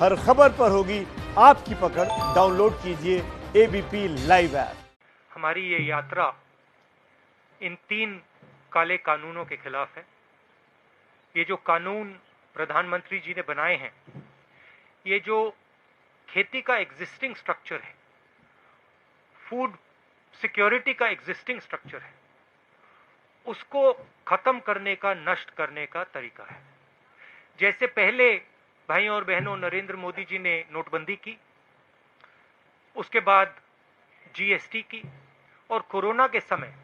हर खबर पर होगी आपकी पकड़। डाउनलोड कीजिए एबीपी लाइव ऐप। हमारी ये यात्रा इन 3 काले कानूनों के खिलाफ है। ये जो कानून प्रधानमंत्री जी ने बनाए हैं, ये जो खेती का एग्जिस्टिंग स्ट्रक्चर है, फूड सिक्योरिटी का एग्जिस्टिंग स्ट्रक्चर है, उसको खत्म करने का, नष्ट करने का तरीका है। जैसे पहले भाइयों और बहनों नरेंद्र मोदी जी ने नोटबंदी की, उसके बाद जीएसटी की, और कोरोना के समय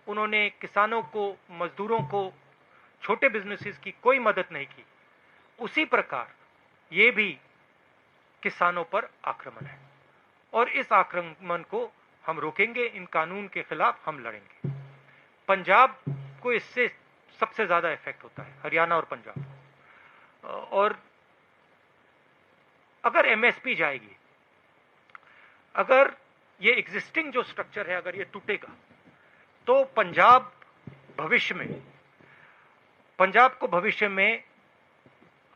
उन्होंने किसानों को, मजदूरों को, छोटे बिजनेसेस की कोई मदद नहीं की, उसी प्रकार ये भी किसानों पर आक्रमण है। और इस आक्रमण को हम रोकेंगे, इन कानून के खिलाफ हम लड़ेंगे। पंजाब को इससे सबसे ज्यादा इफेक्ट होता है, हरियाणा और पंजाब। और अगर एमएसपी जाएगी, अगर ये एग्जिस्टिंग जो स्ट्रक्चर है अगर ये टूटेगा, तो पंजाब को भविष्य में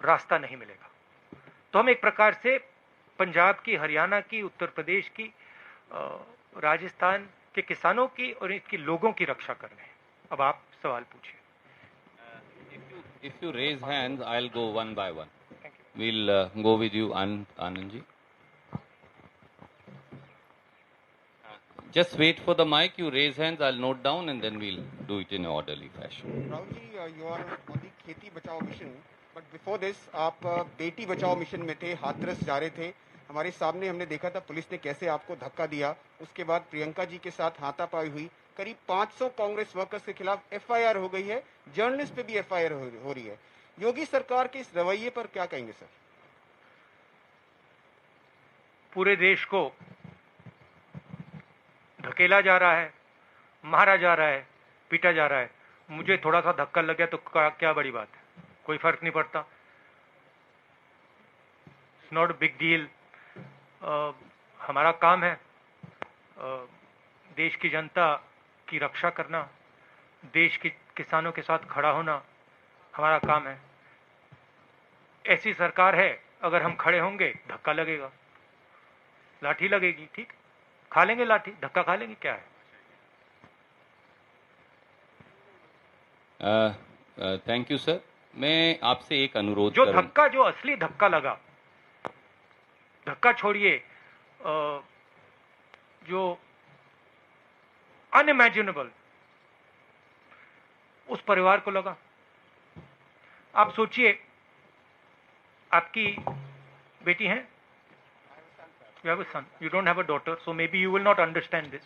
रास्ता नहीं मिलेगा। तो हम एक प्रकार से पंजाब की, हरियाणा की, उत्तर प्रदेश की, राजस्थान के किसानों की और इसके लोगों की रक्षा कर रहे हैं। अब आप सवाल पूछिए। If you raise hands, I'll go one by one. We'll go with you, Anand ji. Just wait for the mic. You raise hands, I'll note down, and then we'll do it in an orderly fashion. Rahul ji, you are on the खेती बचाओ mission, but before this आप Beti Bachao mission में थे, हाथरस जा रहे थे। हमारे सामने हमने देखा था पुलिस ने कैसे आपको धक्का दिया। उसके बाद प्रियंका जी के साथ हाथापाई हुई। करीब 500 कांग्रेस वर्कर्स के खिलाफ एफआईआर हो गई है, जर्नलिस्ट पे भी एफआईआर हो रही है। योगी सरकार के इस रवैये पर क्या कहेंगे सर? पूरे देश को धकेला जा रहा है, मारा जा रहा है, पीटा जा रहा है। मुझे थोड़ा सा धक्का लग गया तो क्या बड़ी बात है, कोई फर्क नहीं पड़ता। It's not big deal. हमारा काम है देश की जनता की रक्षा करना, देश के किसानों के साथ खड़ा होना हमारा काम है। ऐसी सरकार है, अगर हम खड़े होंगे धक्का लगेगा, लाठी लगेगी, ठीक, खा लेंगे लाठी, धक्का खा लेंगे, क्या है। Thank you sir. मैं आपसे एक अनुरोध जो धक्का, जो असली धक्का लगा, धक्का छोड़िए, जो अनइमेजिनेबल उस परिवार को लगा। आप सोचिए, आपकी बेटी है, you have a son, you don't have a daughter, so maybe you will not understand this.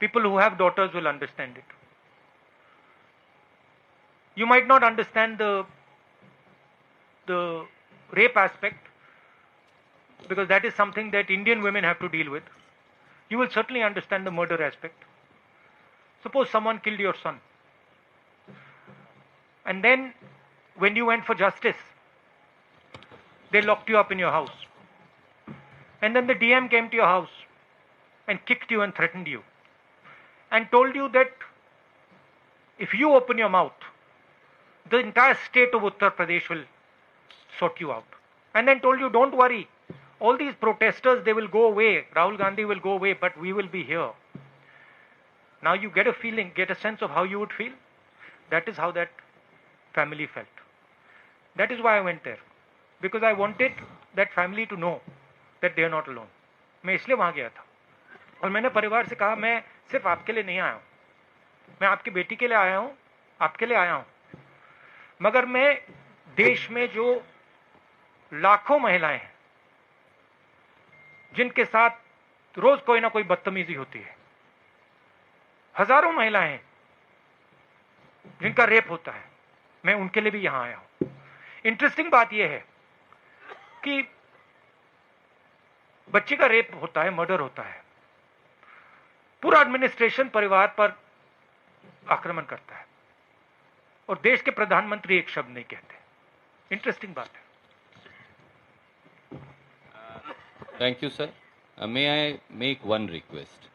People who have daughters will understand it. You might not understand the rape aspect, because that is something that Indian women have to deal with. You will certainly understand the murder aspect. Suppose someone killed your son, and then when you went for justice, they locked you up in your house. And then the DM came to your house and kicked you and threatened you and told you that if you open your mouth, the entire state of Uttar Pradesh will sort you out. And then told you, don't worry, all these protesters, they will go away, Rahul Gandhi will go away, but we will be here. Now you get a feeling, get a sense of how you would feel. That is how that family felt. That is why I went there, because I wanted that family to know that they are not alone. मैं इसलिए वहां गया था और मैंने परिवार से कहा, मैं सिर्फ आपके लिए नहीं आया हूं, मैं आपकी बेटी के लिए आया हूं, आपके लिए आया हूं, मगर मैं देश में जो लाखों महिलाएं हैं जिनके साथ रोज कोई ना कोई बदतमीजी होती है, हजारों महिलाएं हैं जिनका रेप होता है, मैं उनके लिए भी यहां आया हूं। इंटरेस्टिंग बात यह है कि बच्चे का रेप होता है, मर्डर होता है, पूरा एडमिनिस्ट्रेशन परिवार पर आक्रमण करता है और देश के प्रधानमंत्री एक शब्द नहीं कहते। इंटरेस्टिंग बात है। Thank you sir. May I make one request,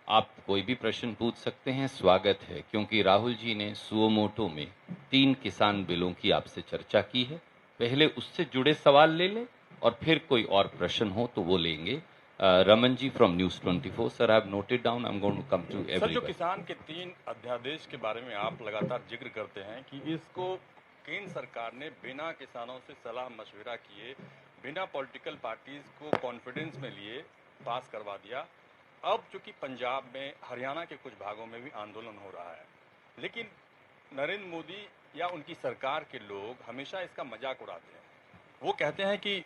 आप कोई भी प्रश्न पूछ सकते हैं, स्वागत है, क्योंकि राहुल जी ने सुओ मोटो में 3 किसान बिलों की आपसे चर्चा की है पहले उससे जुड़े सवाल ले लें और फिर कोई और प्रश्न हो तो वो लेंगे। Raman ji from news 24। Sir, I have noted down, I am going to come to sir, जो एवरीवन। किसान के 3 अध्यादेश के बारे में आप लगातार जिक्र करते हैं कि इसको केंद्र सरकार ने बिना किसानों से सलाह मशविरा किए, बिना पॉलिटिकल पार्टीज को कॉन्फिडेंस में लिए पास करवा दिया। अब चूंकि पंजाब में, हरियाणा के कुछ भागों में भी आंदोलन हो रहा है, लेकिन नरेंद्र मोदी या उनकी सरकार के लोग हमेशा इसका मजाक उड़ाते हैं। वो कहते हैं कि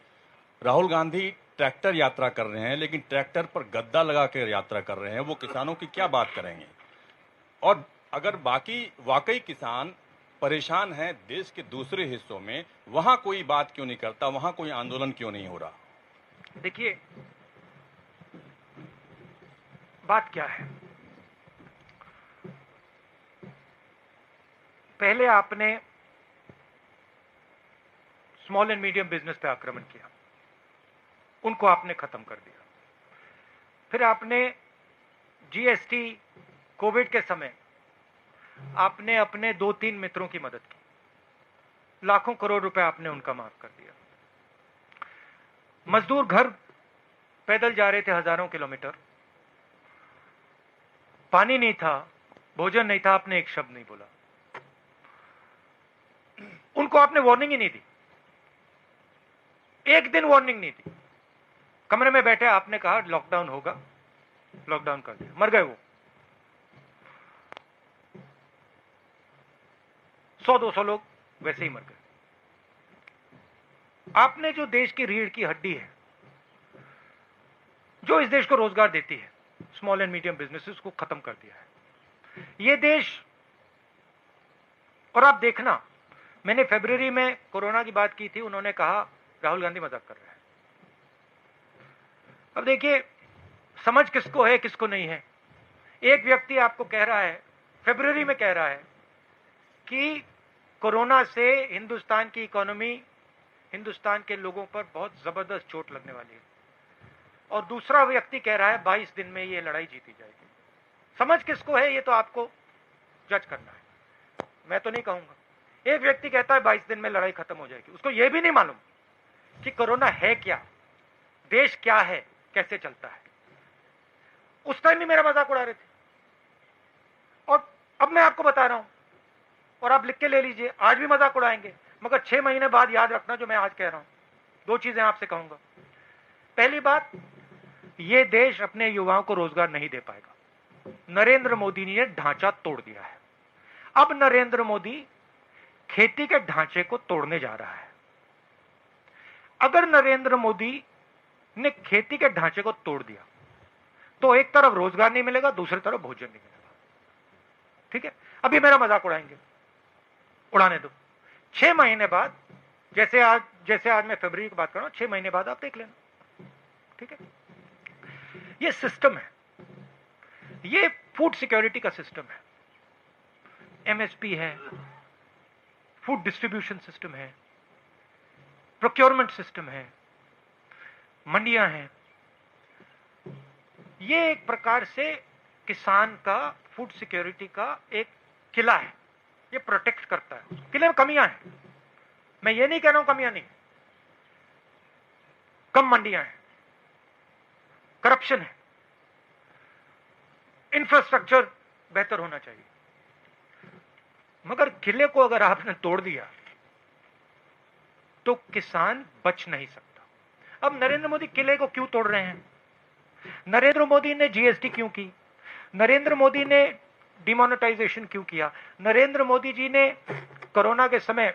राहुल गांधी ट्रैक्टर यात्रा कर रहे हैं, लेकिन ट्रैक्टर पर गद्दा लगा कर यात्रा कर रहे हैं। वो किसानों की क्या बात करेंगे? और अगर वाकई किसान परेशान हैं देश के दूसरे हिस्सों में, वहां कोई बात क्यों नहीं करता, वहां कोई आंदोलन क्यों नहीं हो रहा? देखिए, बात क्या है। पहले आपने स्मॉल एंड मीडियम बिजनेस पे आक्रमण किया, उनको आपने खत्म कर दिया। फिर आपने जीएसटी, कोविड के समय आपने अपने 2-3 मित्रों की मदद की, लाखों करोड़ रुपए आपने उनका माफ कर दिया। मजदूर घर पैदल जा रहे थे हजारों किलोमीटर, पानी नहीं था, भोजन नहीं था, आपने एक शब्द नहीं बोला। उनको आपने वार्निंग ही नहीं दी, एक दिन वार्निंग नहीं दी। कमरे में बैठे आपने कहा लॉकडाउन होगा, लॉकडाउन कर दिया, मर गए वो। 100-200 लोग वैसे ही मर गए। आपने जो देश की रीढ़ की हड्डी है, जो इस देश को रोजगार देती है, स्मॉल एंड मीडियम बिजनेसेस को खत्म कर दिया है। ये देश, और आप देखना, मैंने फरवरी में कोरोना की बात की थी, उन्होंने कहा राहुल गांधी मजाक कर रहे हैं। अब देखिए, समझ किसको है किसको नहीं है। एक व्यक्ति आपको कह रहा है, फरवरी में कह रहा है कि कोरोना से हिंदुस्तान की इकोनॉमी, हिंदुस्तान के लोगों पर बहुत जबरदस्त चोट लगने वाली है, और दूसरा व्यक्ति कह रहा है 22 दिन में ये लड़ाई जीती जाएगी। समझ किसको है ये तो आपको जज करना है, मैं तो नहीं कहूंगा। एक व्यक्ति कहता है 22 दिन में लड़ाई खत्म हो जाएगी, उसको यह भी नहीं मालूम कि कोरोना है क्या, देश क्या है, कैसे चलता है। उस टाइम भी मेरा मजाक उड़ा रहे थे, और अब मैं आपको बता रहा हूं, और आप लिख के ले लीजिए, आज भी मजाक उड़ाएंगे, मगर 6 महीने बाद याद रखना जो मैं आज कह रहा हूं। 2 चीजें आपसे कहूंगा। पहली बात, यह देश अपने युवाओं को रोजगार नहीं दे पाएगा। नरेंद्र मोदी ने ढांचा तोड़ दिया है। अब नरेंद्र मोदी खेती के ढांचे को तोड़ने जा रहा है। अगर नरेंद्र मोदी ने खेती के ढांचे को तोड़ दिया तो एक तरफ रोजगार नहीं मिलेगा, दूसरी तरफ भोजन नहीं मिलेगा। ठीक है, अभी मेरा मजाक उड़ाएंगे, उड़ाने दो। 6 महीने बाद, जैसे आज मैं फरवरी की बात कर रहा हूं, 6 महीने बाद आप देख लेना। ठीक है, ये सिस्टम है, ये फूड सिक्योरिटी का सिस्टम है, एमएसपी है, फूड डिस्ट्रीब्यूशन सिस्टम है, प्रोक्योरमेंट सिस्टम है, मंडियां हैं। ये एक प्रकार से किसान का, फूड सिक्योरिटी का एक किला है, ये प्रोटेक्ट करता है। किले में कमियां हैं, मैं ये नहीं कह रहा हूं कमियां नहीं, कम मंडियां हैं, करप्शन है, इंफ्रास्ट्रक्चर बेहतर होना चाहिए। मगर किले को अगर आपने तोड़ दिया तो किसान बच नहीं सकता। अब नरेंद्र मोदी किले को क्यों तोड़ रहे हैं? नरेंद्र मोदी ने जीएसटी क्यों की? नरेंद्र मोदी ने डिमोनेटाइजेशन क्यों किया? नरेंद्र मोदी जी ने कोरोना के समय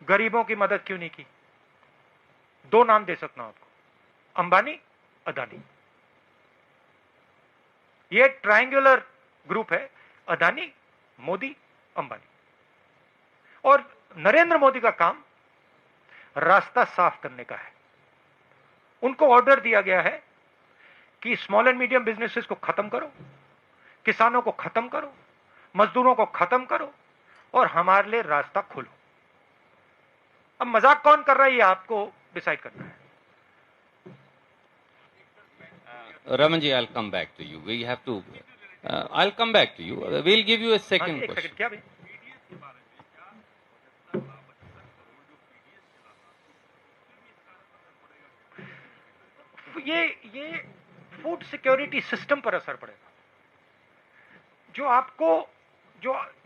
गरीबों की मदद क्यों नहीं की? 2 नाम दे सकता हूं आपको, अंबानी, अदानी। ये ट्रायंगुलर ग्रुप है, अदानी, मोदी, अंबानी। और नरेंद्र मोदी का काम रास्ता साफ करने का है। उनको ऑर्डर दिया गया है कि स्मॉल एंड मीडियम बिजनेसेस को खत्म करो, किसानों को खत्म करो, मजदूरों को खत्म करो, और हमारे लिए रास्ता खोलो। अब मजाक कौन कर रहा है ये आपको डिसाइड करना है। Raman ji, I'll come back to you. We have to. I'll come back to you. We'll give you a second एक question. सेकंड, क्या भाई? ये फूड सिक्योरिटी सिस्टम पर असर पड़ेगा।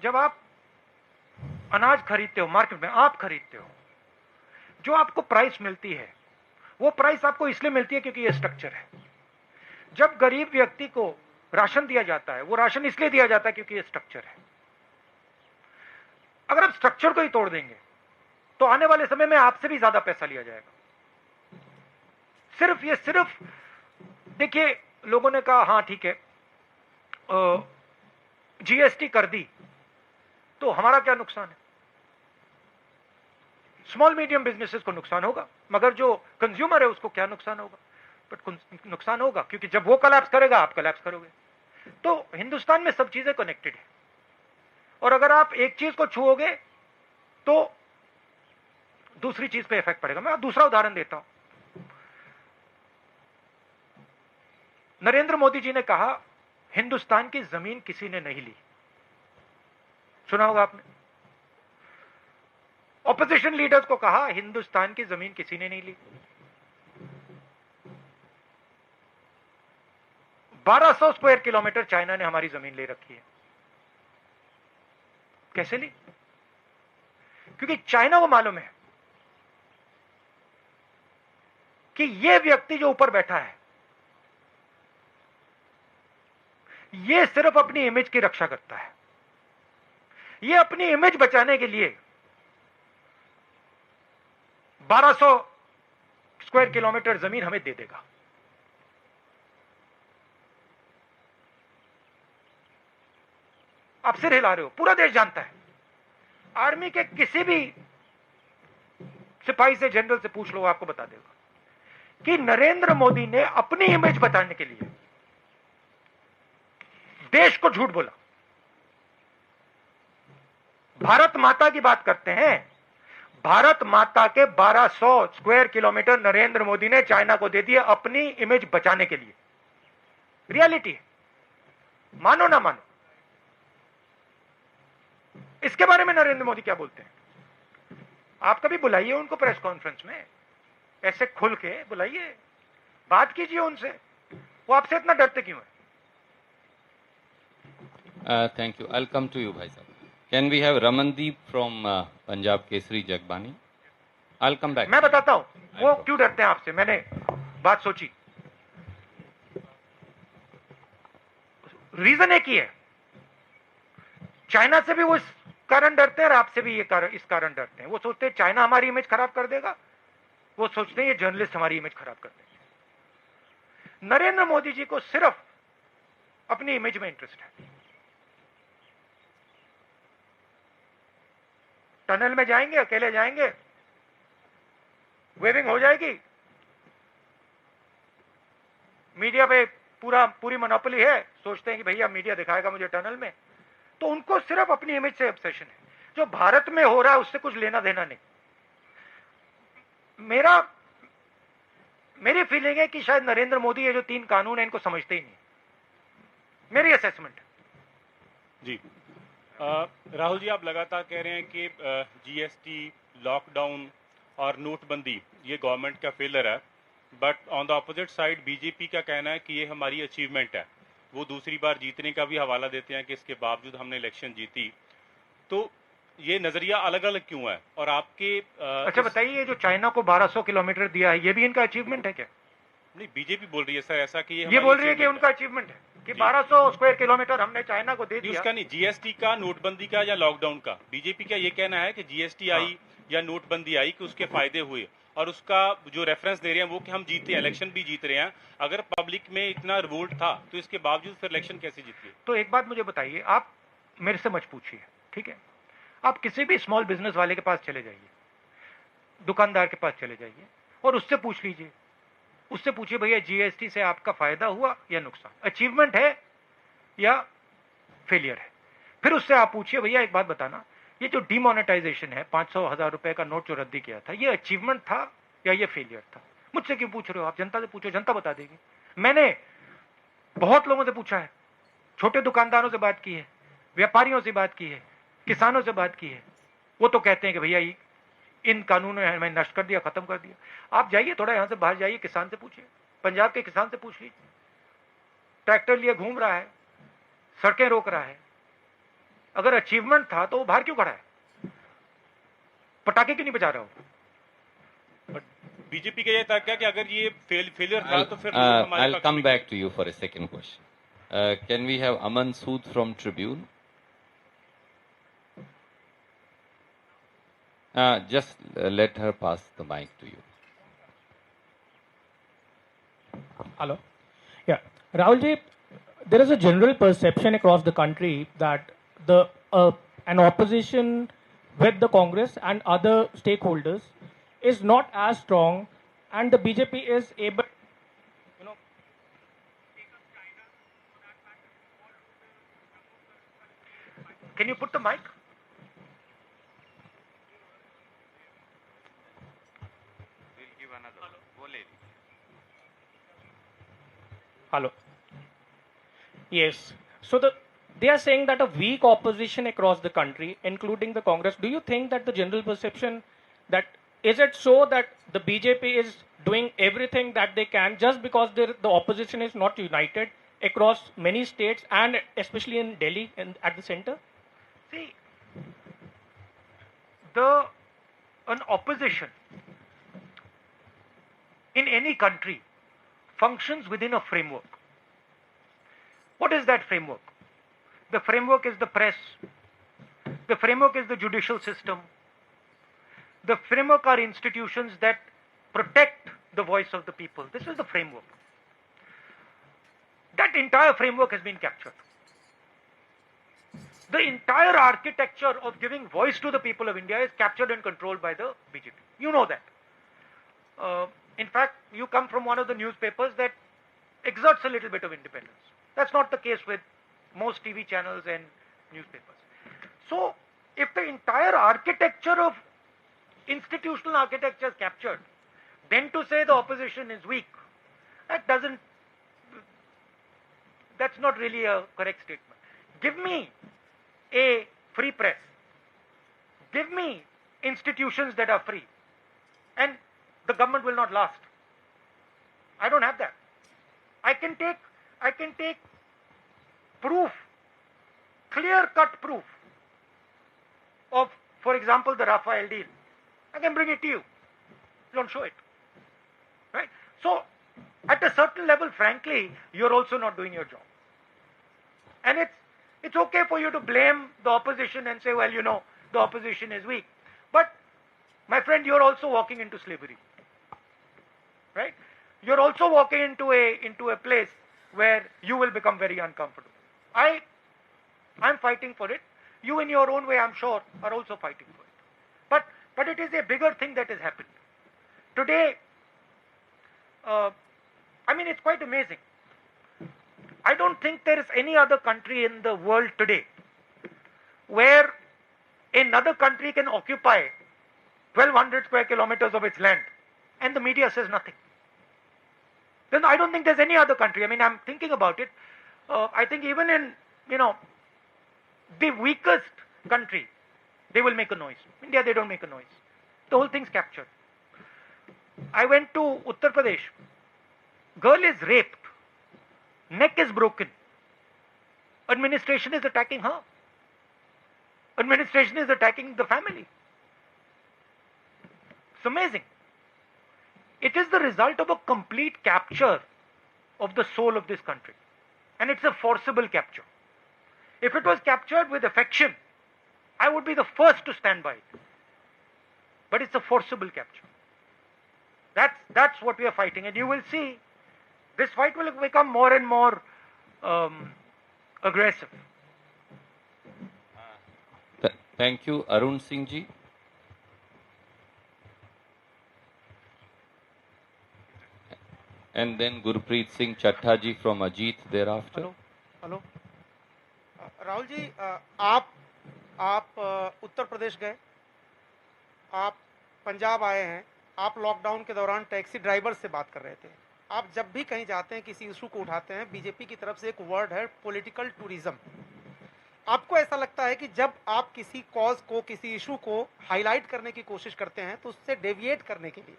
जब आप अनाज खरीदते हो मार्केट में, आप खरीदते हो, जो आपको प्राइस मिलती है वो प्राइस आपको इसलिए मिलती है क्योंकि ये स्ट्रक्चर है। जब गरीब व्यक्ति को राशन दिया जाता है वो राशन इसलिए दिया जाता है क्योंकि ये स्ट्रक्चर है। अगर आप स्ट्रक्चर को ही तोड़ देंगे तो आने वाले समय में आपसे भी ज्यादा पैसा लिया जाएगा। सिर्फ देखिए, लोगों ने कहा हाँ ठीक है जीएसटी कर दी तो हमारा क्या नुकसान है। स्मॉल मीडियम बिजनेसेस को नुकसान होगा, मगर जो कंज्यूमर है उसको क्या नुकसान होगा? बट नुकसान होगा क्योंकि जब वो कोलैप्स करेगा आप कोलैप्स करोगे। तो हिंदुस्तान में सब चीजें कनेक्टेड है, और अगर आप एक चीज को छुओगे तो दूसरी चीज पे इफेक्ट पड़ेगा। मैं दूसरा उदाहरण देता हूं। नरेंद्र मोदी जी ने कहा हिंदुस्तान की जमीन किसी ने नहीं ली, सुना होगा आपने। ऑपोजिशन लीडर्स को कहा हिंदुस्तान की जमीन किसी ने नहीं ली। 1200 स्क्वायर किलोमीटर चाइना ने हमारी जमीन ले रखी है। कैसे ली? क्योंकि चाइना को मालूम है कि यह व्यक्ति जो ऊपर बैठा है यह सिर्फ अपनी इमेज की रक्षा करता है। यह अपनी इमेज बचाने के लिए 1200 स्क्वायर किलोमीटर जमीन हमें दे देगा। आप सिर हिला रहे हो, पूरा देश जानता है। आर्मी के किसी भी सिपाही से, जनरल से पूछ लो, आपको बता देगा कि नरेंद्र मोदी ने अपनी इमेज बताने के लिए देश को झूठ बोला। भारत माता की बात करते हैं, भारत माता के 1200 स्क्वायर किलोमीटर नरेंद्र मोदी ने चाइना को दे दिए अपनी इमेज बचाने के लिए। रियलिटी है, मानो ना मानो। इसके बारे में नरेंद्र मोदी क्या बोलते हैं? आप कभी बुलाइए उनको प्रेस कॉन्फ्रेंस में, ऐसे खुल के बुलाइए, बात कीजिए उनसे। वो आपसे इतना डरते क्यों है? Thank you. I'll come to you, Bhai Sahab. Can we have Ramandeep from Punjab Kesari Jagbani? I'll come back. मैं बताता हूं वो क्यों डरते हैं आपसे। मैंने बात सोची, रीजन एक ही है। चाइना से भी वो इस कारण डरते हैं और आपसे भी इस कारण डरते हैं। वो सोचते हैं चाइना हमारी इमेज खराब कर देगा, वो सोचते हैं ये जर्नलिस्ट हमारी इमेज खराब कर देंगे। नरेंद्र मोदी जी को सिर्फ अपनी इमेज में इंटरेस्ट है। टनल में जाएंगे, अकेले जाएंगे, वेविंग हो जाएगी, मीडिया पे पूरी मोनोपोली है। सोचते हैं कि भैया मीडिया दिखाएगा मुझे टनल में। तो उनको सिर्फ अपनी इमेज से ऑब्सेशन है। जो भारत में हो रहा है उससे कुछ लेना देना नहीं। मेरी फीलिंग है कि शायद नरेंद्र मोदी ये जो 3 कानून है इनको समझते ही नहीं। मेरी असेसमेंट है। जी राहुल जी, आप लगातार कह रहे हैं कि जीएसटी, लॉकडाउन और नोटबंदी ये गवर्नमेंट का फेलियर है, but on the opposite side BJP का कहना है कि ये हमारी अचीवमेंट है। वो दूसरी बार जीतने का भी हवाला देते हैं कि इसके बावजूद हमने इलेक्शन जीती। तो ये नजरिया अलग अलग क्यों है? और आपके अच्छा बताइए, ये जो चाइना को 1200 किलोमीटर दिया है ये भी इनका अचीवमेंट है क्या? नहीं, बीजेपी बोल रही है सर ऐसा कि ये बोल रही है कि उनका अचीवमेंट है कि 1200 स्क्वायर किलोमीटर हमने चाइना को दे दिया। उसका नहीं, जीएसटी का, नोटबंदी का या लॉकडाउन का। बीजेपी का ये कहना है कि जीएसटी आई या नोटबंदी आई कि उसके फायदे हुए, और उसका जो रेफरेंस दे रहे हैं वो कि हम जीते हैं, इलेक्शन भी जीत रहे हैं। अगर पब्लिक में इतना रिवोल्ट था तो इसके बावजूद फिर इलेक्शन कैसे जीती? तो एक बात मुझे बताइए, आप मेरे से मत पूछिए, ठीक है? आप किसी भी स्मॉल बिजनेस वाले के पास चले जाइए, दुकानदार के पास चले जाइए और उससे पूछ लीजिए, उससे पूछिए भैया जीएसटी से आपका फायदा हुआ या नुकसान, अचीवमेंट है या फेलियर है। फिर उससे आप पूछिए भैया एक बात बताना, ये जो डिमोनेटाइजेशन है, 500,000 रुपए का नोट जो रद्दी किया था, ये अचीवमेंट था या ये फेलियर था? मुझसे क्यों पूछ रहे हो? आप जनता से पूछो, जनता बता देगी। मैंने बहुत लोगों से पूछा है, छोटे दुकानदारों से बात की है, व्यापारियों से बात की है, किसानों से बात की है। वो तो कहते हैं कि भैया इन कानूनों ने हमें नष्ट कर दिया, खत्म कर दिया। आप जाइए, थोड़ा यहां से बाहर जाइए, किसान से पूछिए, पंजाब के किसान से पूछ लीजिए, ट्रैक्टर लिए घूम रहा है, सड़कें रोक रहा है। अगर अचीवमेंट था तो वो बाहर क्यों खड़ा है? पटाखे क्यों नहीं बजा रहा हो? बीजेपी का ये तर्क है कि अगर ये फेलियर था तो फिर हमारे I'll पक्ष come में- back to you for a second question. Can we have Aman Sood from Tribune? Just let her pass the mic to you. Hello. Yeah. Rahul ji, there is a general perception across the country that an opposition with the Congress and other stakeholders is not as strong, and the BJP is able, Can you put the mic? Hello. Yes. So they are saying that a weak opposition across the country, including the Congress. Do you think that the general perception that is it so that the BJP is doing everything that they can just because the opposition is not united across many states and especially in Delhi and at the center? See, an opposition in any country functions within a framework. What is that framework? The framework is the press. The framework is the judicial system. The framework are institutions that protect the voice of the people. This is the framework. That entire framework has been captured. The entire architecture of giving voice to the people of India is captured and controlled by the BJP. You know that. In fact, you come from one of the newspapers that exerts a little bit of independence. That's not the case with most TV channels and newspapers. So, if the entire architecture of institutional architecture is captured, then to say the opposition is weak, that's not really a correct statement. Give me a free press. Give me institutions that are free, and the government will not last. I don't have that. I can take proof, clear-cut proof of, for example, the Rafael deal. I can bring it to you. Don't show it. Right? So, at a certain level, frankly, you're also not doing your job. And it's okay for you to blame the opposition and say, well, the opposition is weak. But, my friend, you're also walking into slavery. Right? You're also walking into a place where you will become very uncomfortable. I'm fighting for it. You in your own way, I'm sure, are also fighting for it. But it is a bigger thing that has happened. Today, it's quite amazing. I don't think there is any other country in the world today where another country can occupy 1,200 square kilometers of its land and the media says nothing. Then I don't think there's any other country. I'm thinking about it. I think even in, the weakest country, they will make a noise. India, they don't make a noise. The whole thing's captured. I went to Uttar Pradesh. Girl is raped. Neck is broken. Administration is attacking her. Administration is attacking the family. It's amazing. It is the result of a complete capture of the soul of this country. And it's a forcible capture. If it was captured with affection, I would be the first to stand by it. But it's a forcible capture. That's what we are fighting. And you will see, this fight will become more and more aggressive. Thank you. Arun Singh ji. And then Gurpreet Singh Chattha ji from Ajit thereafter. Hello Rahul ji, आप उत्तर प्रदेश गए, आप पंजाब आए हैं, आप lockdown के दौरान taxi driver से बात कर रहे थे। आप जब भी कहीं जाते हैं, किसी इशू को उठाते हैं, बीजेपी की तरफ से एक वर्ड है पॉलिटिकल टूरिज्म। आपको ऐसा लगता है कि जब आप किसी कॉज को, किसी इशू को हाईलाइट करने की कोशिश करते हैं तो उससे डेविएट करने के लिए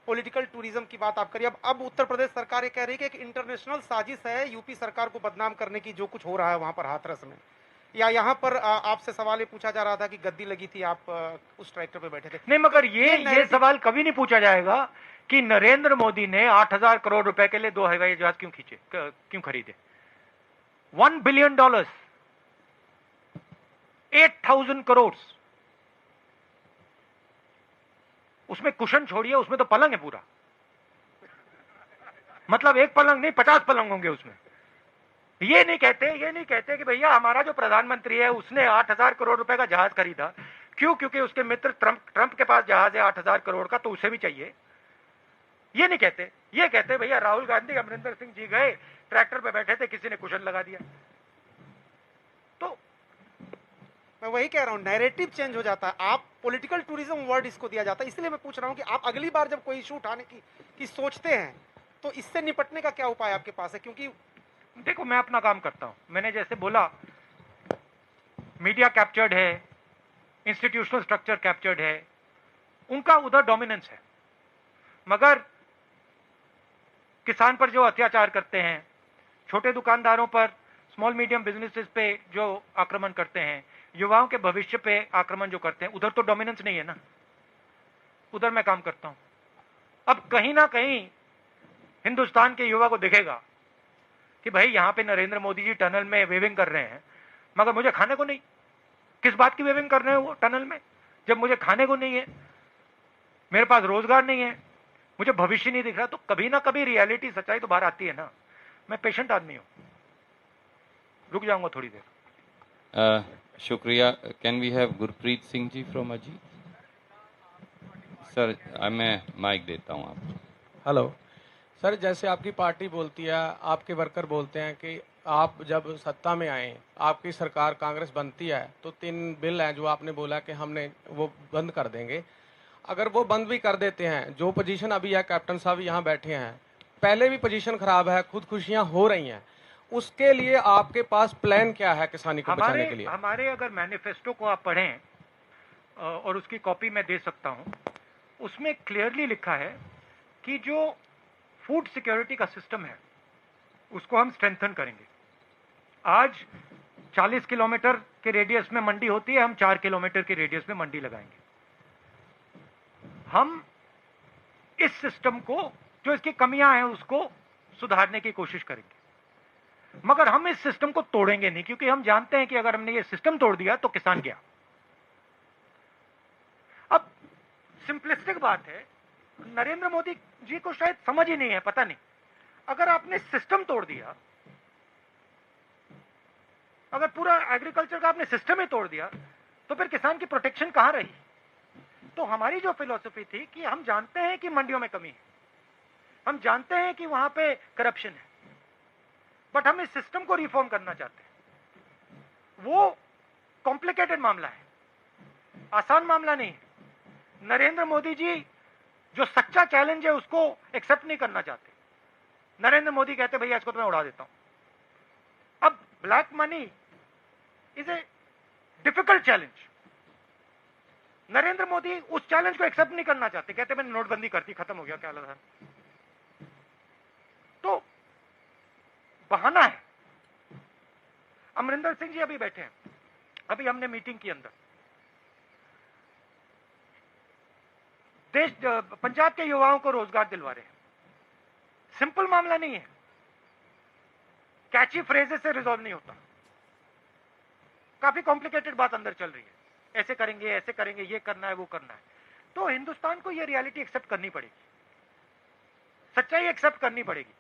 पॉलिटिकल टूरिज्म की बात आप करिए। अब उत्तर प्रदेश सरकार ये कह रही है कि एक इंटरनेशनल साजिश है यूपी सरकार को बदनाम करने की, जो कुछ हो रहा है वहां पर हाथरस में। या यहाँ पर आपसे सवाल ये पूछा जा रहा था कि गद्दी लगी थी, आप उस ट्रैक्टर पे बैठे थे। नहीं, मगर ये सवाल कभी नहीं पूछा जाएगा कि नरेंद्र मोदी ने 8,000 करोड़ रुपए के लिए 2 हवाई जहाज क्यों खरीदे। $1 बिलियन, 8,000 करोड़, उसमें कुशन छोड़िए, उसमें तो पलंग है पूरा। मतलब एक पलंग नहीं, 50 पलंग होंगे उसमें। ये नहीं कहते कि भैया हमारा जो प्रधानमंत्री है उसने 8,000 करोड़ रुपए का जहाज खरीदा। क्यों? क्योंकि उसके मित्र ट्रंप के पास जहाज है 8,000 करोड़ का, तो उसे भी चाहिए। ये नहीं कहते। ये कहते भैया राहुल गांधी, अमरिंदर सिंह जी गए, ट्रैक्टर पे बैठे थे, किसी ने कुशन लगा दिया। तो मैं वही कह रहा हूं, नैरेटिव चेंज हो जाता है। आप पॉलिटिकल टूरिज्म वर्ड इसको दिया जाता है। इसलिए मैं पूछ रहा हूं कि आप अगली बार जब कोई इशू उठाने की सोचते हैं तो इससे निपटने का क्या उपाय आपके पास है? क्योंकि देखो, मैं अपना काम करता हूं। मैंने जैसे बोला, मीडिया कैप्चर्ड है, इंस्टीट्यूशनल स्ट्रक्चर कैप्चर्ड है, उनका उधर डोमिनेंस है। मगर किसान पर जो अत्याचार करते हैं, छोटे दुकानदारों पर, स्मॉल मीडियम बिजनेसेस पे जो आक्रमण करते हैं, युवाओं के भविष्य पे आक्रमण जो करते हैं, उधर तो डोमिनेंस नहीं है ना। उधर मैं काम करता हूं। अब कहीं ना कहीं हिंदुस्तान के युवा को दिखेगा कि भाई यहां पे नरेंद्र मोदी जी टनल में वेविंग कर रहे हैं, मगर मुझे खाने को नहीं। किस बात की वेविंग कर रहे हैं वो टनल में, जब मुझे खाने को नहीं है, मेरे पास रोजगार नहीं है, मुझे भविष्य नहीं दिख रहा। तो कभी ना कभी रियलिटी, सच्चाई तो बाहर आती है ना। मैं पेशेंट आदमी हूं, रुक जाऊंगा थोड़ी देर। शुक्रिया। Can we have Gurpreet Singh ji from Ajit? Sir, मैं माइक देता हूं आपको। हेलो सर, जैसे आपकी पार्टी बोलती है, आपके वर्कर बोलते हैं कि आप जब सत्ता में आए, आपकी सरकार कांग्रेस बनती है तो 3 बिल हैं जो आपने बोला कि हमने वो बंद कर देंगे। अगर वो बंद भी कर देते हैं, जो पोजीशन अभी है, कैप्टन साहब यहाँ बैठे हैं, पहले भी पोजीशन खराब है, खुदकुशियां हो रही हैं, उसके लिए आपके पास प्लान क्या है किसानी को बचाने के लिए? हमारे अगर मैनिफेस्टो को आप पढ़ें, और उसकी कॉपी मैं दे सकता हूं, उसमें क्लियरली लिखा है कि जो फूड सिक्योरिटी का सिस्टम है उसको हम स्ट्रेंथन करेंगे। आज 40 किलोमीटर के रेडियस में मंडी होती है, हम 4 किलोमीटर के रेडियस में मंडी लगाएंगे। हम इस सिस्टम को, जो इसकी कमियां हैं, उसको सुधारने की कोशिश करेंगे। मगर हम इस सिस्टम को तोड़ेंगे नहीं, क्योंकि हम जानते हैं कि अगर हमने ये सिस्टम तोड़ दिया तो किसान गया। अब सिंपलिस्टिक बात है, नरेंद्र मोदी जी को शायद समझ ही नहीं है, पता नहीं। अगर आपने सिस्टम तोड़ दिया, अगर पूरा एग्रीकल्चर का आपने सिस्टम ही तोड़ दिया, तो फिर किसान की प्रोटेक्शन कहां रही? तो हमारी जो फिलॉसफी थी कि हम जानते हैं कि मंडियों में कमी है, हम जानते हैं कि वहां पे करप्शन है, बट हम इस सिस्टम को रिफॉर्म करना चाहते हैं। वो कॉम्प्लिकेटेड मामला है, आसान मामला नहीं है। नरेंद्र मोदी जी जो सच्चा चैलेंज है उसको एक्सेप्ट नहीं करना चाहते। नरेंद्र मोदी कहते भैया इसको तो मैं उड़ा देता हूं। अब black money is a difficult challenge. Narendra Modi उस चैलेंज को एक्सेप्ट नहीं करना चाहते, कहते मैंने नोटबंदी कर दी, खत्म हो गया, क्या लगा। तो बहाना है। अमरिंदर सिंह जी अभी बैठे हैं, अभी हमने मीटिंग की अंदर, पंजाब के युवाओं को रोजगार दिलवा रहे हैं। सिंपल मामला नहीं है, कैची फ्रेजेस से रिजॉल्व नहीं होता, काफी कॉम्प्लिकेटेड बात अंदर चल रही है। ऐसे करेंगे, ये करना है, वो करना है। तो हिंदुस्तान को ये रियलिटी एक्सेप्ट करनी पड़ेगी, सच्चाई एक्सेप्ट करनी पड़ेगी।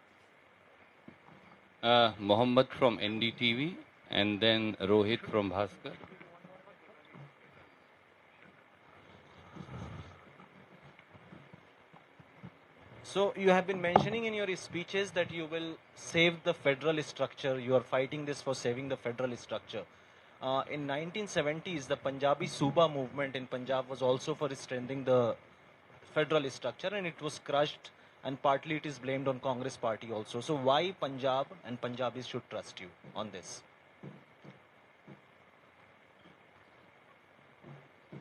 Mohammed from NDTV and then Rohit from Bhaskar. So you have been mentioning in your speeches that you will save the federal structure. You are fighting this for saving the federal structure. In 1970s, the Punjabi Suba movement in Punjab was also for strengthening the federal structure, and it was crushed, and partly it is blamed on Congress party also. So why Punjab and Punjabis should trust you on this?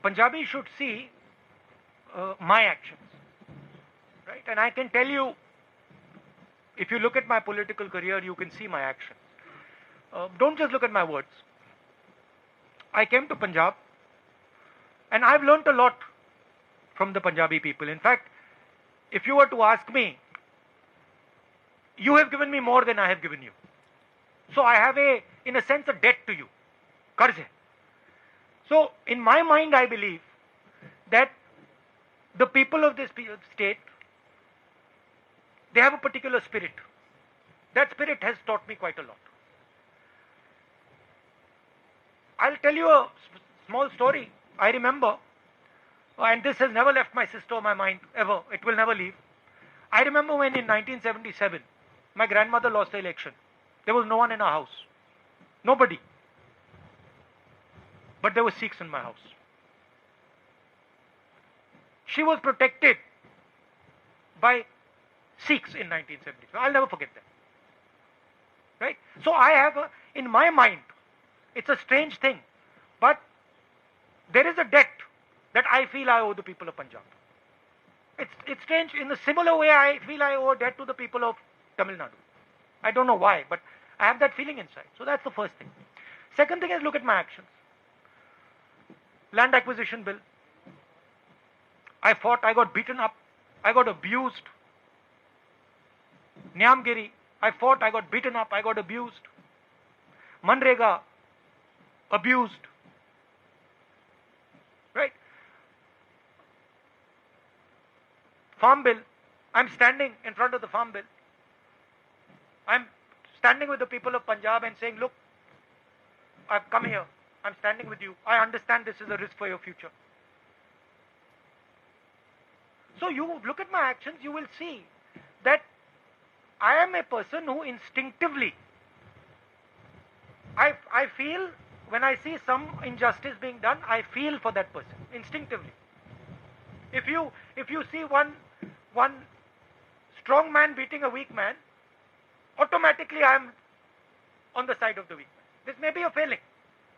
Punjabis should see my actions. right? And I can tell you, if you look at my political career, you can see my action. Don't just look at my words. I came to Punjab, and I've learnt a lot from the Punjabi people. In fact, if you were to ask me, you have given me more than I have given you. So I have in a sense, a debt to you. Qarz hai. So in my mind, I believe that the people of this state, they have a particular spirit. That spirit has taught me quite a lot. I'll tell you a small story. I remember, and this has never left my sister or my mind ever. It will never leave. I remember when in 1977, my grandmother lost the election. There was no one in our house. Nobody. But there were Sikhs in my house. She was protected by Sikhs in 1977. I'll never forget that. Right? So I have, in my mind, it's a strange thing, but there is a debt that I feel I owe the people of Punjab. It's strange. In a similar way, I feel I owe a debt to the people of Tamil Nadu. I don't know why, but I have that feeling inside. So that's the first thing. Second thing is, look at my actions. Land acquisition bill. I fought, I got beaten up, I got abused. Nyamgiri, I fought, I got beaten up, I got abused. Manrega, abused. Right? Farm bill, I'm standing in front of the farm bill. I'm standing with the people of Punjab and saying, look, I've come here, I'm standing with you. I understand this is a risk for your future. So you look at my actions, you will see that I am a person who instinctively, I feel, when I see some injustice being done, I feel for that person, instinctively. If you see one strong man beating a weak man, automatically I am on the side of the weak man. This may be a failing.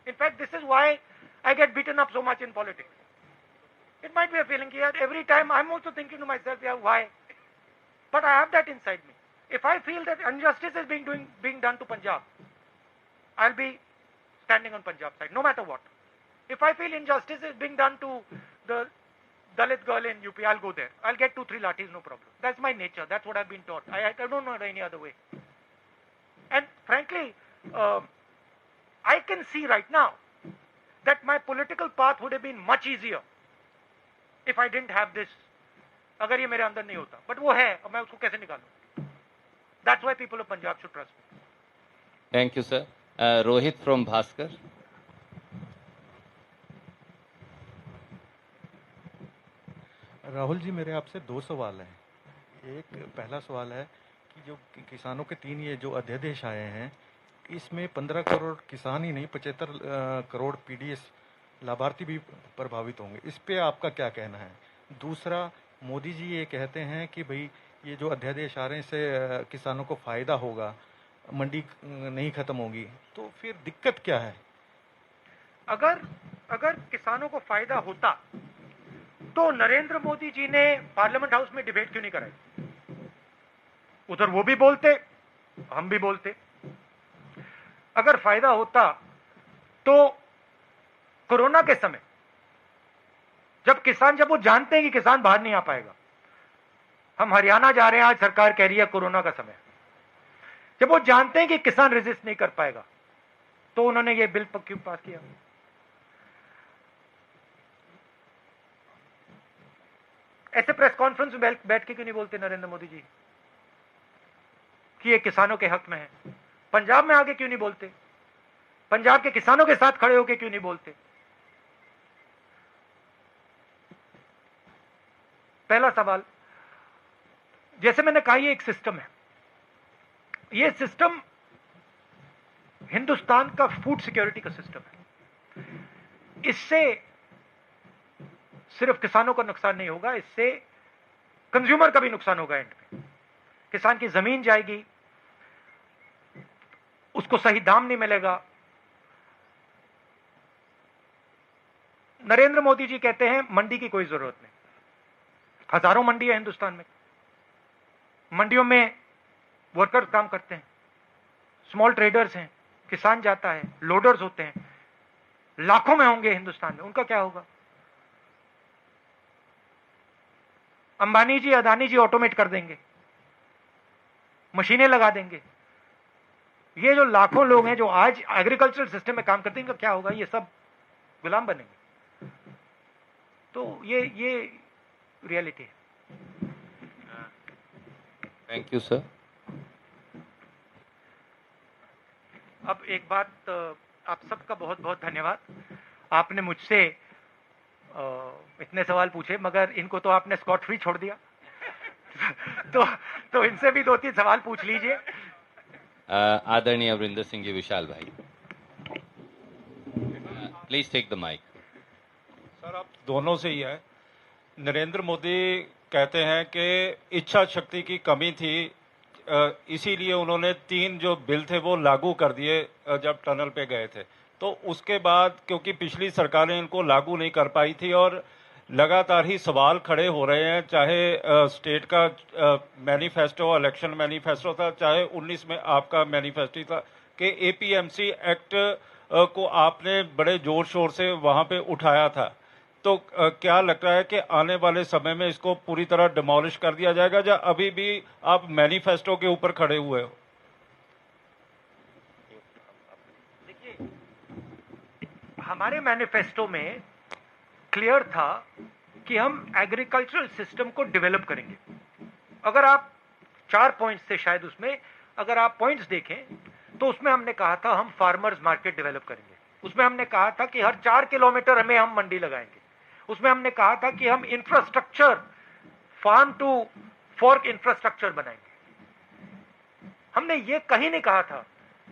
In fact, this is why I get beaten up so much in politics. It might be a feeling here. Every time I'm also thinking to myself, yeah, why? But I have that inside me. If I feel that injustice is being done to Punjab, I'll be standing on Punjab's side, no matter what. If I feel injustice is being done to the Dalit girl in UP, I'll go there. I'll get 2-3 lathis, no problem. That's my nature. That's what I've been taught. I don't know any other way. And frankly, I can see right now that my political path would have been much easier if I didn't have this. अगर ये मेरे अंदर नहीं होता, but वो है, अब मैं उसको कैसे निकालूं? That's why people of Punjab should trust me. Thank you, sir. Rohit from Bhaskar. Rahul ji, मेरे आपसे 2 सवाल हैं। एक पहला सवाल है कि जो किसानों के 3 ये जो अध्यादेश आए हैं, इसमें 15 करोड़ किसान ही नहीं, 75 करोड़ पीडीएस लाभार्थी भी प्रभावित होंगे। इस पे आपका क्या कहना है? दूसरा, मोदी जी ये कहते हैं कि भाई ये जो अध्यादेश आ रहे हैं इससे किसानों को फायदा होगा, मंडी नहीं खत्म होगी, तो फिर दिक्कत क्या है? अगर किसानों को फायदा होता तो नरेंद्र मोदी जी ने पार्लियामेंट हाउस में डिबेट क्यों नहीं कराई? उधर वो भी बोलते, हम भी बोलते। अगर फायदा होता तो कोरोना के समय जब वो जानते हैं कि किसान बाहर नहीं आ पाएगा, हम हरियाणा जा रहे हैं, आज सरकार कह रही है कोरोना का समय, जब वो जानते हैं कि किसान रेजिस्ट नहीं कर पाएगा, तो उन्होंने ये बिल क्यों पास किया? ऐसे प्रेस कॉन्फ्रेंस में बैठ के क्यों नहीं बोलते नरेंद्र मोदी जी कि ये किसानों के हक में है? पंजाब में आके क्यों नहीं बोलते? पंजाब के किसानों के साथ खड़े होकर क्यों नहीं बोलते? पहला सवाल, जैसे मैंने कहा, ये एक सिस्टम है। ये सिस्टम हिंदुस्तान का फूड सिक्योरिटी का सिस्टम है। इससे सिर्फ किसानों का नुकसान नहीं होगा, इससे कंज्यूमर का भी नुकसान होगा। एंड में किसान की जमीन जाएगी, उसको सही दाम नहीं मिलेगा। नरेंद्र मोदी जी कहते हैं मंडी की कोई जरूरत नहीं, हजारों मंडी है हिंदुस्तान में, मंडियों में वर्कर काम करते हैं, स्मॉल ट्रेडर्स हैं, किसान जाता है, लोडर्स होते हैं, लाखों में होंगे हिंदुस्तान में, उनका क्या होगा? अंबानी जी, अदानी जी ऑटोमेट कर देंगे, मशीनें लगा देंगे। ये जो लाखों लोग हैं जो आज एग्रीकल्चरल सिस्टम में काम करते हैं, इनका क्या होगा? ये सब गुलाम बनेंगे। तो ये रियलिटी है। Thank you sir. अब एक बात, आप सबका बहुत बहुत धन्यवाद। आपने मुझसे इतने सवाल पूछे, मगर इनको तो आपने स्कॉट फ्री छोड़ दिया। तो इनसे भी 2-3 सवाल पूछ लीजिए। आदरणीय अमरिंदर सिंह जी, विशाल भाई, please take the mic. Sir, आप दोनों से ही है। नरेंद्र मोदी कहते हैं कि इच्छा शक्ति की कमी थी, इसीलिए उन्होंने 3 जो बिल थे वो लागू कर दिए जब टनल पे गए थे। तो उसके बाद क्योंकि पिछली सरकारें इनको लागू नहीं कर पाई थी और लगातार ही सवाल खड़े हो रहे हैं, चाहे स्टेट का मैनिफेस्टो, इलेक्शन मैनिफेस्टो था, चाहे 19 में आपका मैनिफेस्टो था, कि एपीएमसी एक्ट को आपने बड़े जोर शोर से वहां पे उठाया था। तो क्या लगता है कि आने वाले समय में इसको पूरी तरह डिमोलिश कर दिया जाएगा, या अभी भी आप मैनिफेस्टो के ऊपर खड़े हुए हो? देखिए, हमारे मैनिफेस्टो में क्लियर था कि हम एग्रीकल्चरल सिस्टम को डेवलप करेंगे। अगर आप 4 पॉइंट्स थे शायद, उसमें अगर आप पॉइंट्स देखें तो उसमें हमने कहा था हम फार्मर्स मार्केट डेवलप करेंगे। उसमें हमने कहा था कि हर 4 किलोमीटर हमें हम मंडी लगाएंगे। उसमें हमने कहा था कि हम infrastructure, farm to fork infrastructure बनाएंगे। हमने ये कहीं नहीं कहा था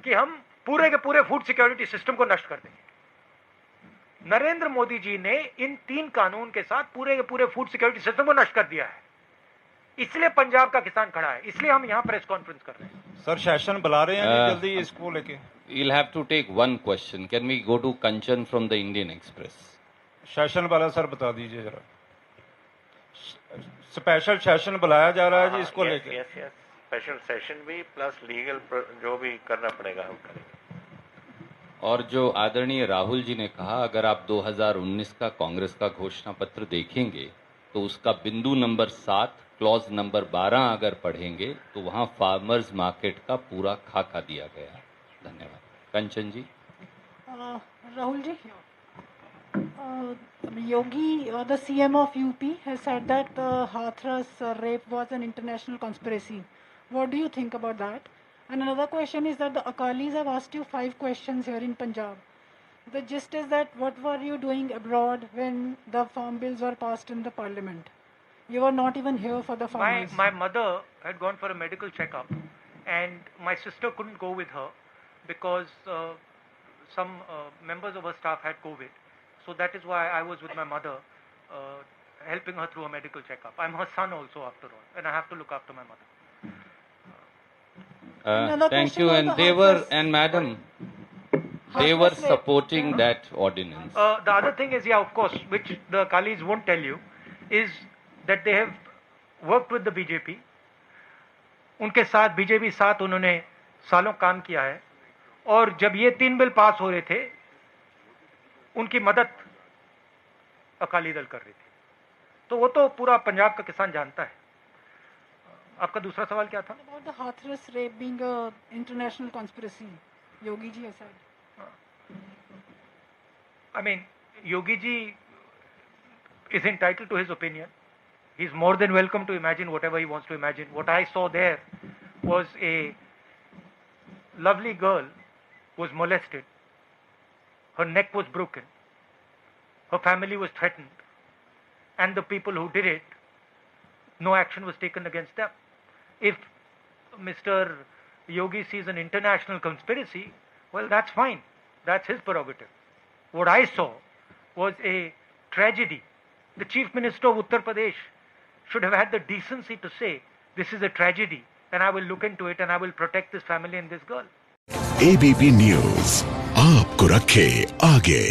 कि हम पूरे के पूरे फूड सिक्योरिटी सिस्टम को नष्ट कर देंगे। नरेंद्र मोदी जी ने इन 3 कानून के साथ पूरे के पूरे फूड सिक्योरिटी सिस्टम को नष्ट कर दिया है। इसलिए पंजाब का किसान खड़ा है, इसलिए हम यहां प्रेस कॉन्फ्रेंस कर रहे हैं। सर, सेशन बुला रहे हैं जल्दी इसको लेके। You'll have to take one question. Can we go to Kanchan from the Indian Express? Session वाला सर बता दीजिए जरा। स्पेशल सेशन बुलाया जा रहा है जी, इसको लेके। यस, स्पेशल सेशन भी प्लस लीगल जो भी करना पड़ेगा हम करेंगे। और जो आदरणीय राहुल जी ने कहा, अगर आप 2019 का कांग्रेस का घोषणा पत्र देखेंगे तो उसका बिंदु नंबर 7 क्लॉज नंबर 12 अगर पढ़ेंगे तो वहां फार्मर्स मार्केट का पूरा खाका दिया गया। धन्यवाद। कंचन जी। Rahul ji, Yogi, the CM of UP, has said that Hathras rape was an international conspiracy. What do you think about that? And another question is that the Akalis have asked you 5 questions here in Punjab. The gist is that what were you doing abroad when the farm bills were passed in the parliament? You were not even here for the farmers. My mother had gone for a medical checkup, and my sister couldn't go with her because some members of her staff had COVID. So that is why I was with my mother, helping her through a medical checkup. I'm her son also, after all, and I have to look after my mother. Thank you. And they were, and madam, they were supporting that ordinance. The other thing is, yeah, of course, which the Kalis won't tell you, is that they have worked with the BJP. उनके साथ BJP साथ उन्होंने सालों काम किया है, और जब ये 3 बिल पास हो रहे थे उनकी मदद अकाली दल कर रही थी। तो वो तो पूरा पंजाब का किसान जानता है। आपका दूसरा सवाल क्या था? About the Hathras rape being a international conspiracy, Yogi ji has said. I mean, Yogi ji is entitled to his opinion. He's more than welcome to imagine whatever he wants to imagine. What I saw there was a lovely girl was molested. Her neck was broken. Her family was threatened. And the people who did it, no action was taken against them. If Mr. Yogi sees an international conspiracy, well, that's fine. That's his prerogative. What I saw was a tragedy. The Chief Minister of Uttar Pradesh should have had the decency to say, this is a tragedy, and I will look into it and I will protect this family and this girl. ABP News, आपको रखे आगे।